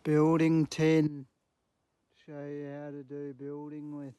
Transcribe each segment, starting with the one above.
Building 10. Show you how to do building with.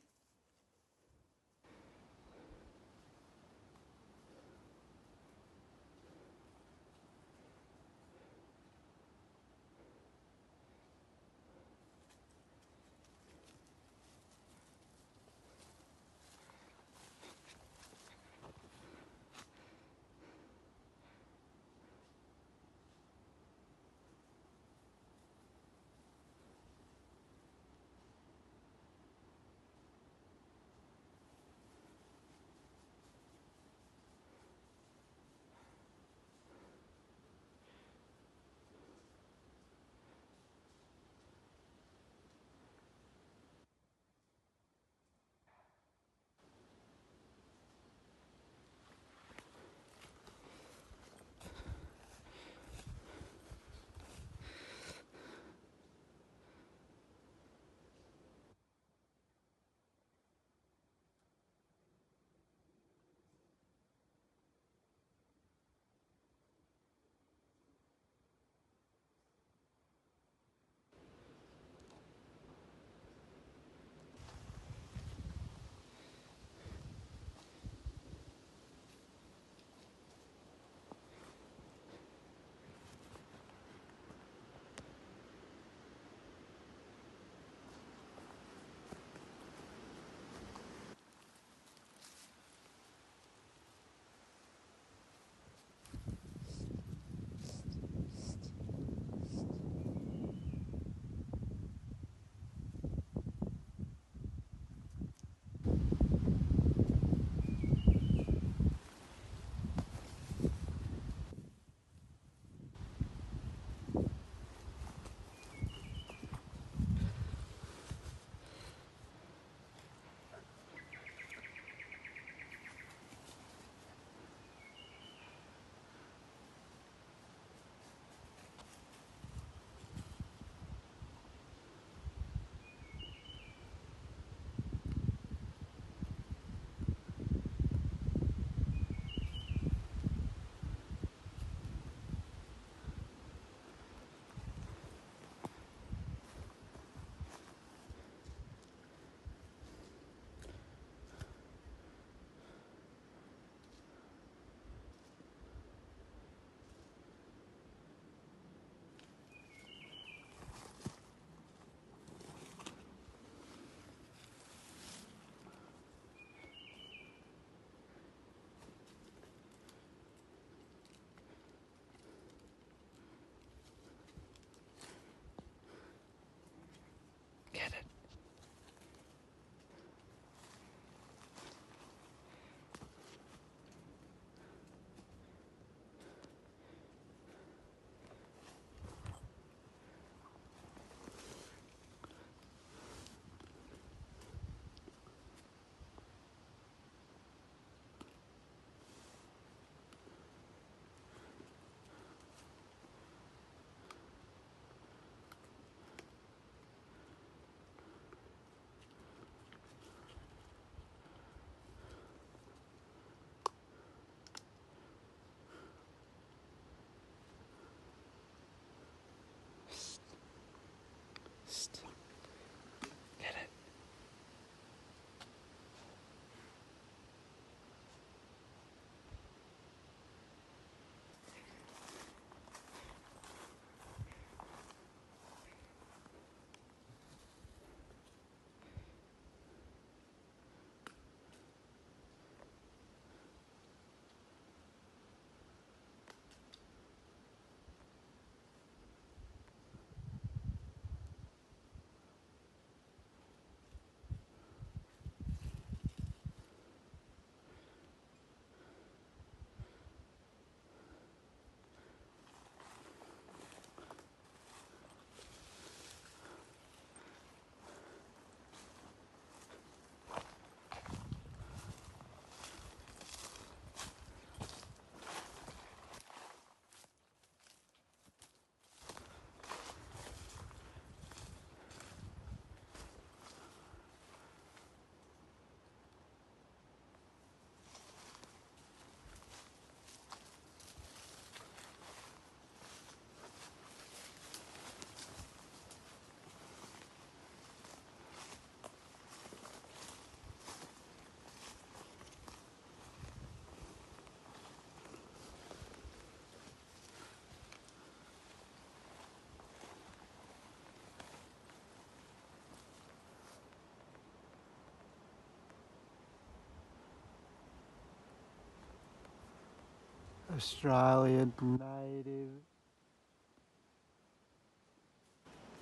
Australian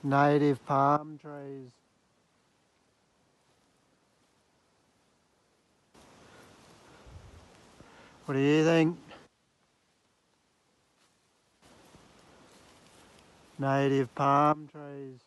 native palm trees. What do you think? Native palm trees.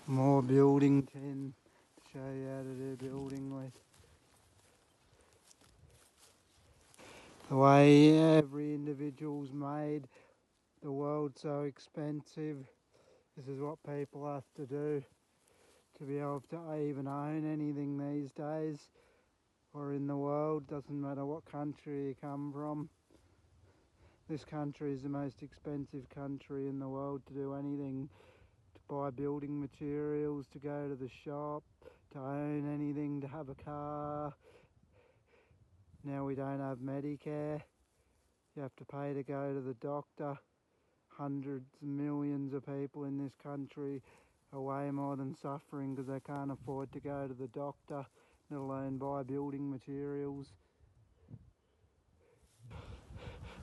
More building tin to show you how to do building with. The way every individual's made the world so expensive. This is what people have to do to be able to even own anything these days or in the world. Doesn't matter what country you come from. This country is the most expensive country in the world to do anything, to buy building materials, to go to the shop, to own anything, to have a car. Now we don't have Medicare. You have to pay to go to the doctor. Hundreds of millions of people in this country are way more than suffering because they can't afford to go to the doctor, let alone buy building materials.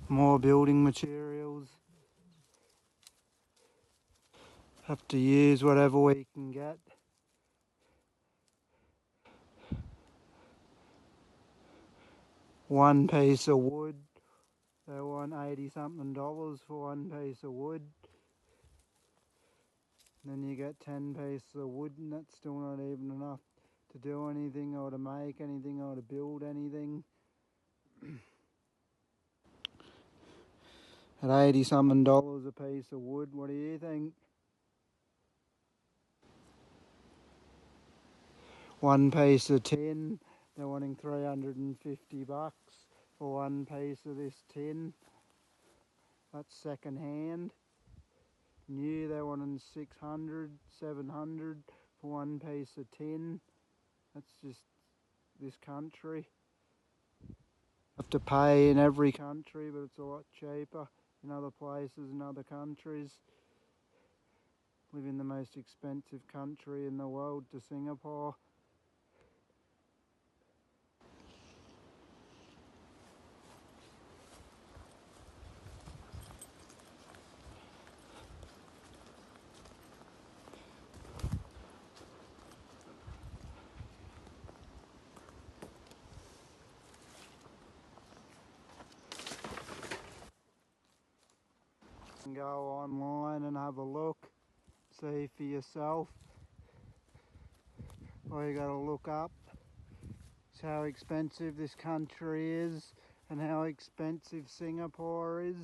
More building materials. Have to use whatever we can get. One piece of wood, they want $80-something for one piece of wood. And then you get 10 pieces of wood and that's still not even enough to do anything or to make anything or to build anything. At $80-something a piece of wood, what do you think? One piece of tin, they're wanting $350 for one piece of this tin. That's second hand. New, they're wanting $600, $700 for one piece of tin. That's just this country. Have to pay in every country, but it's a lot cheaper in other places, in other countries. Live in the most expensive country in the world, to Singapore. Go online and have a look, see for yourself. All you got to look up is how expensive this country is and how expensive Singapore is.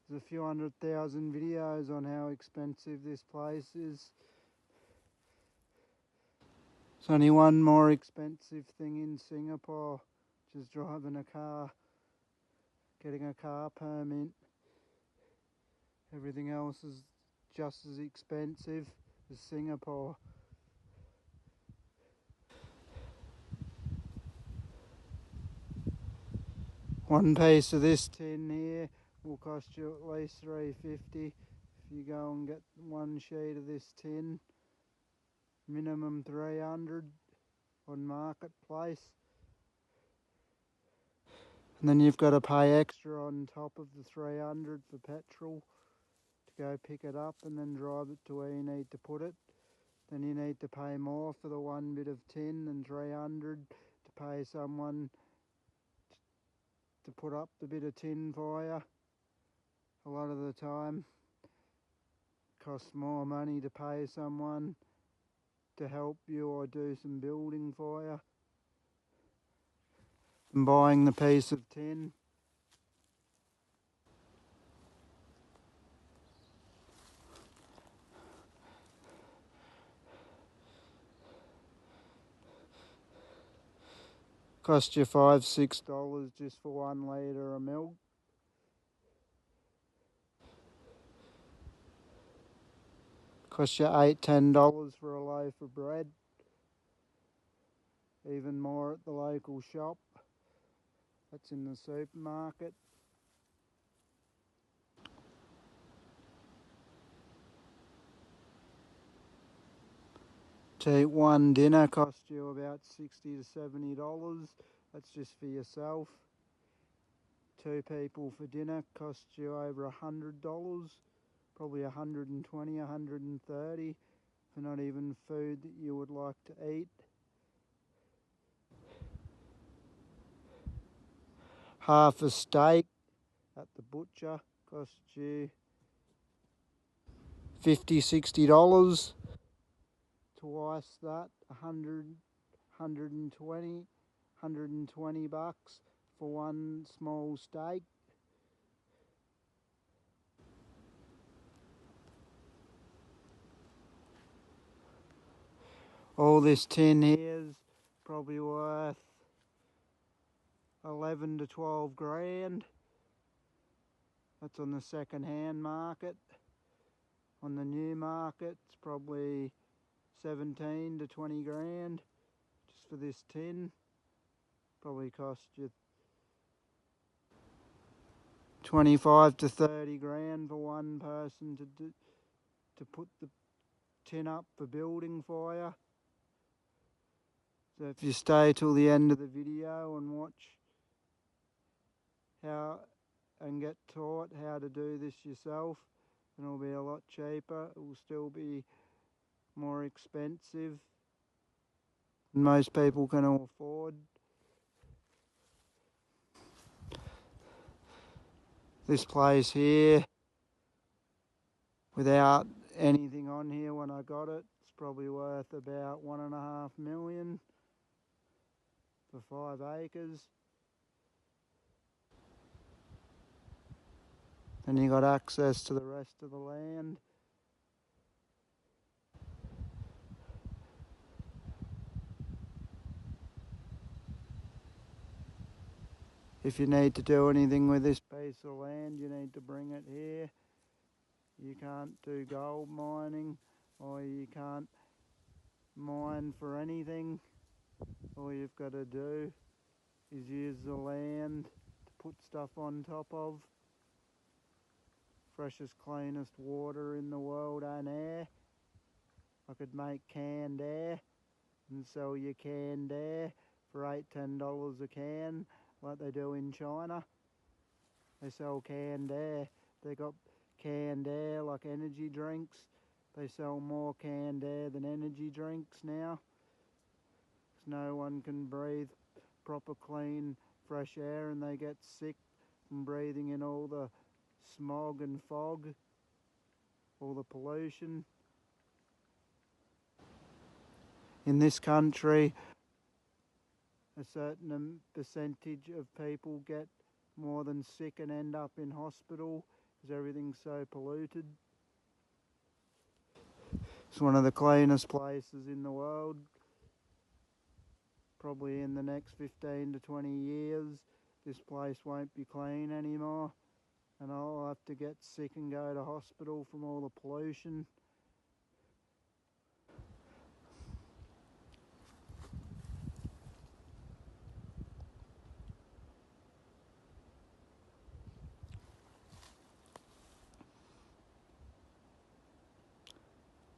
There's a few 100,000 videos on how expensive this place is. There's only one more expensive thing in Singapore, which is driving a car, getting a car permit. Everything else is just as expensive as Singapore. One piece of this tin here will cost you at least $3.50 if you go and get one sheet of this tin. Minimum $300 on Marketplace. And then you've got to pay extra on top of the $300 for petrol to go pick it up and then drive it to where you need to put it. Then you need to pay more for the one bit of tin and $300 to pay someone to put up the bit of tin for you. A lot of the time it costs more money to pay someone to help you or do some building for you than buying the piece of tin. Cost you $5-6 just for 1 litre of milk. Cost you $8-10 for a loaf of bread. Even more at the local shop. That's in the supermarket. To eat one dinner cost you about $60 to $70. That's just for yourself. 2 people for dinner cost you over $100. Probably $120, $130 for not even food that you would like to eat. Half a steak at the butcher costs you $50, $60. Twice that, $120 for one small steak. All this tin here is probably worth 11 to 12 grand. That's on the second-hand market. On the new market, it's probably 17 to 20 grand just for this tin. Probably cost you 25 to 30 grand for one person to put the tin up for building for you. So if you stay till the end of the video and watch how and get taught how to do this yourself, then it'll be a lot cheaper. It will still be more expensive than most people can afford. This place here, without anything on here when I got it, it's probably worth about $1.5 million for 5 acres. Then you got access to the rest of the land. If you need to do anything with this piece of land, you need to bring it here. You can't do gold mining, or you can't mine for anything. All you've got to do is use the land to put stuff on top of. Freshest, cleanest water in the world and air. I could make canned air and sell you canned air for $8-10 a can, like they do in China. They sell canned air. They got canned air like energy drinks. They sell more canned air than energy drinks now. 'Cause no one can breathe proper, clean, fresh air, and they get sick from breathing in all the smog and fog, all the pollution. In this country, a certain percentage of people get more than sick and end up in hospital because everything's so polluted. It's one of the cleanest places in the world. probably in the next 15 to 20 years, this place won't be clean anymore, and I'll have to get sick and go to hospital from all the pollution.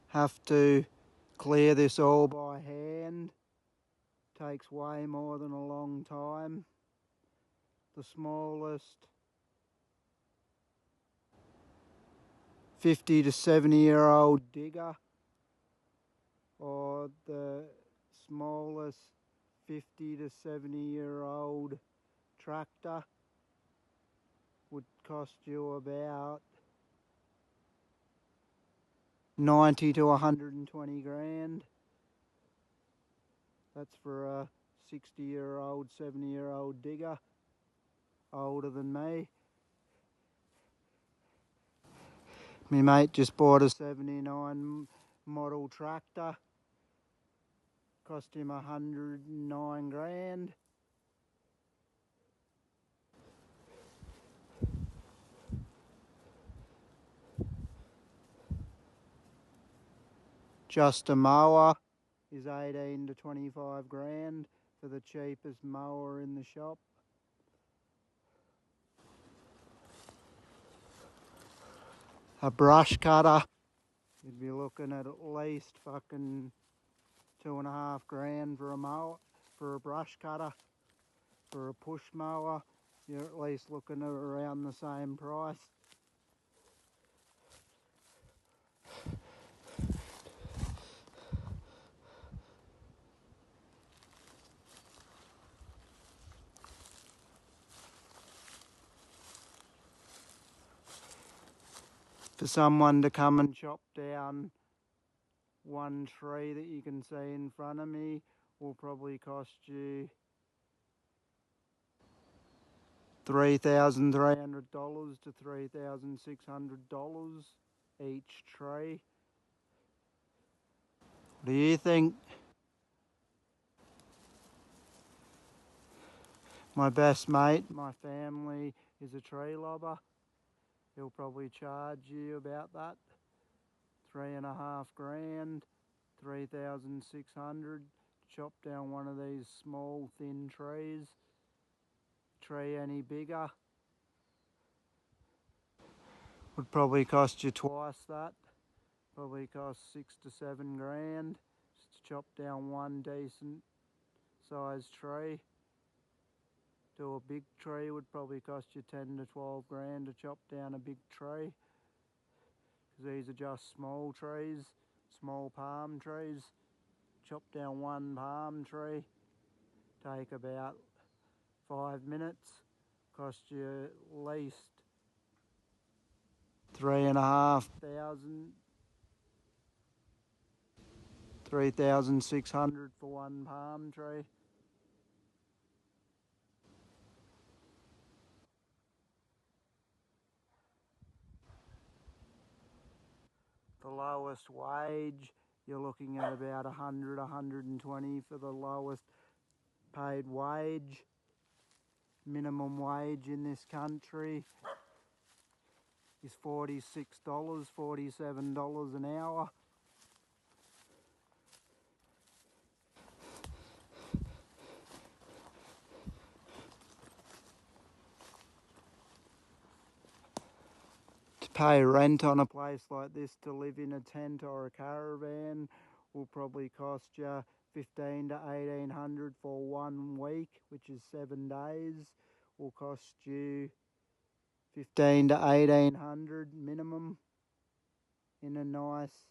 Have to clear this all by hand. Takes way more than a long time. The smallest 50 to 70-year-old digger, or the smallest 50 to 70-year-old tractor would cost you about 90 to 120 grand. That's for a 60-year-old, 70-year-old digger, older than me. My mate just bought a 79 model tractor. Cost him 109 grand. Just a mower is 18 to 25 grand for the cheapest mower in the shop. A brush cutter, you'd be looking at least fucking 2.5 grand for a mower, for a brush cutter. For a push mower, you're at least looking at around the same price. For someone to come and chop down one tree that you can see in front of me will probably cost you $3,300 to $3,600 each tree. What do you think? My best mate, my family, is a tree lobber. He'll probably charge you about that. 3.5 grand, 3,600 to chop down one of these small thin trees. Tree any bigger would probably cost you twice that. Probably cost 6 to 7 grand just to chop down one decent sized tree. Do a big tree would probably cost you 10 to 12 grand to chop down a big tree, because these are just small trees, small palm trees. Chop down one palm tree, take about 5 minutes, cost you at least 3,600 for one palm tree. The lowest wage, you're looking at about 100, 120 for the lowest paid wage. Minimum wage in this country is $46, $47 an hour. To pay rent on a place like this, to live in a tent or a caravan, will probably cost you $1,500 to $1,800 for 1 week, which is 7 days. Will cost you $1,500 to $1,800 minimum. In a nice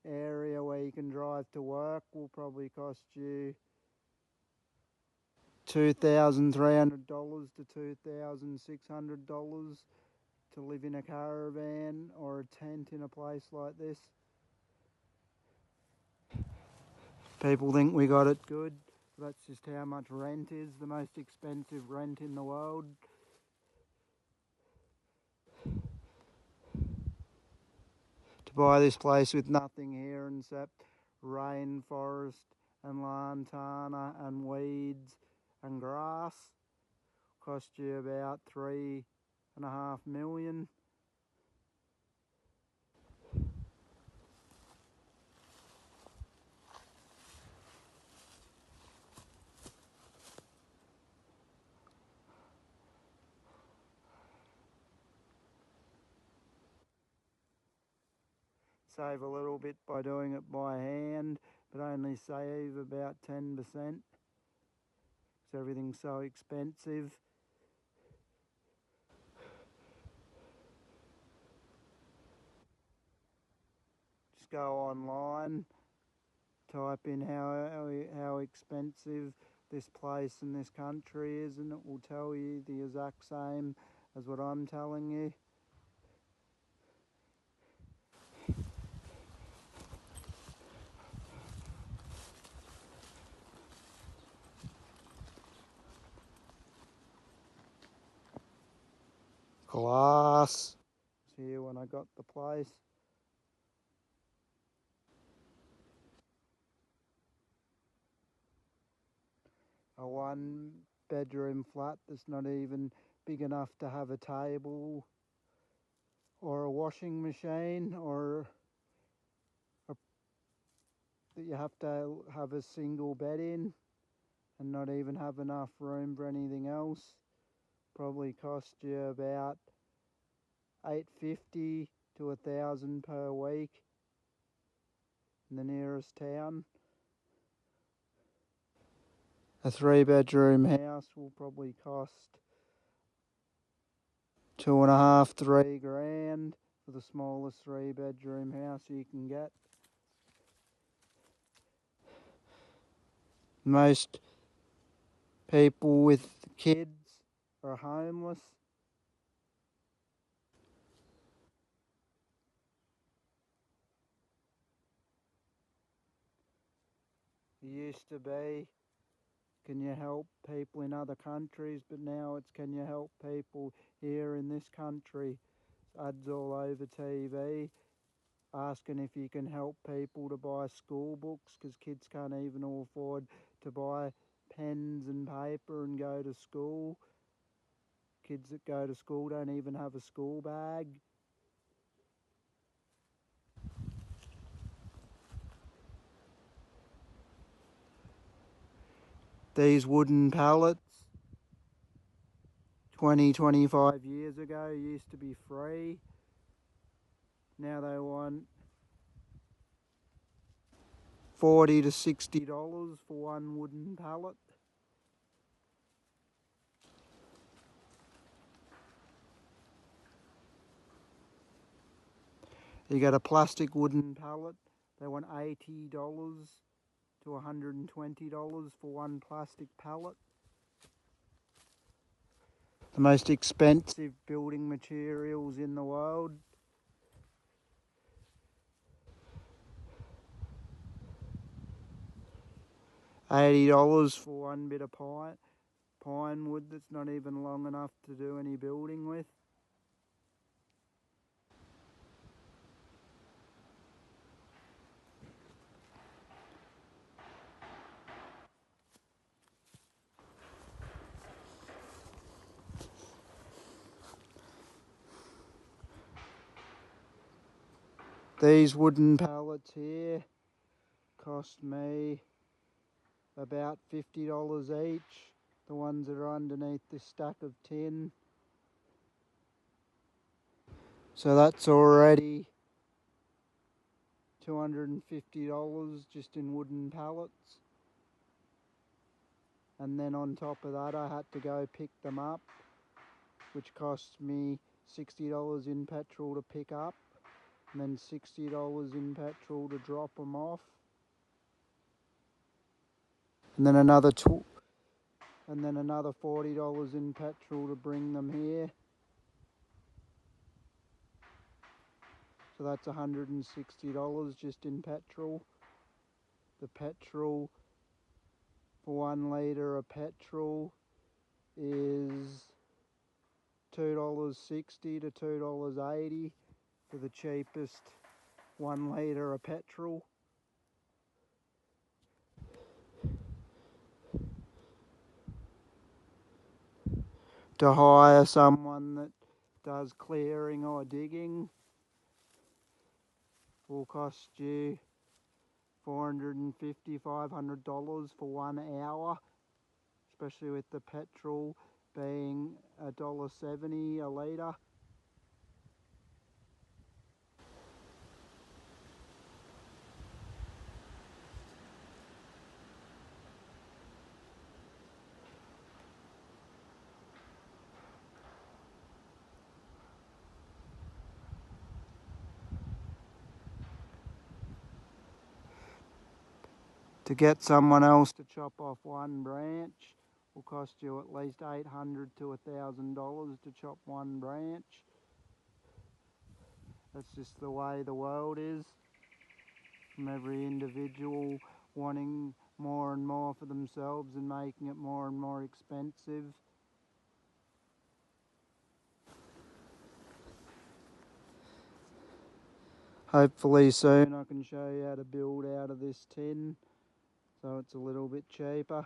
area where you can drive to work, will probably cost you $2,300 to $2,600 to live in a caravan or a tent in a place like this. People think we got it good. That's just how much rent is. The most expensive rent in the world. To buy this place with nothing here except rainforest and lantana and weeds and grass. Cost you about 3.5 million. Save a little bit by doing it by hand, but only save about 10% because everything's so expensive. Just go online, type in how expensive this place in this country is, and it will tell you the exact same as what I'm telling you. Glass. Here when I got the place. A 1-bedroom flat that's not even big enough to have a table or a washing machine, or that you have to have a single bed in and not even have enough room for anything else. Probably cost you about $850 to $1,000 per week in the nearest town. A 3-bedroom house will probably cost 2.5, 3 grand for the smallest 3-bedroom house you can get. Most people with kids are homeless. It used to be, can you help people in other countries? But now it's, can you help people here in this country? Ads all over TV asking if you can help people to buy school books, because kids can't even afford to buy pens and paper and go to school. Kids that go to school don't even have a school bag. These wooden pallets 25 years ago used to be free. Now they want $40 to $60 for one wooden pallet. You get a plastic wooden pallet, they want $80 to $120 for one plastic pallet. The most expensive building materials in the world. $80 for one bit of pine wood that's not even long enough to do any building with. These wooden pallets here cost me about $50 each. The ones that are underneath this stack of tin. So that's already $250 just in wooden pallets. And then on top of that I had to go pick them up, which cost me $60 in petrol to pick up, and then $60 in petrol to drop them off, and then another $40 in petrol to bring them here. So that's $160 just in petrol. The petrol for 1 litre of petrol is $2.60 to $2.80 for the cheapest 1 litre of petrol. to hire someone that does clearing or digging will cost you $450, $500 for 1 hour, especially with the petrol being $1.70 a litre. To get someone else to chop off one branch will cost you at least $800 to $1,000 to chop one branch. That's just the way the world is. From every individual wanting more and more for themselves and making it more and more expensive. Hopefully soon I can show you how to build out of this tin so it's a little bit cheaper.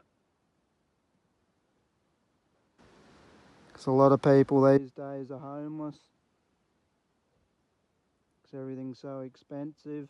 Because a lot of people these days are homeless because everything's so expensive.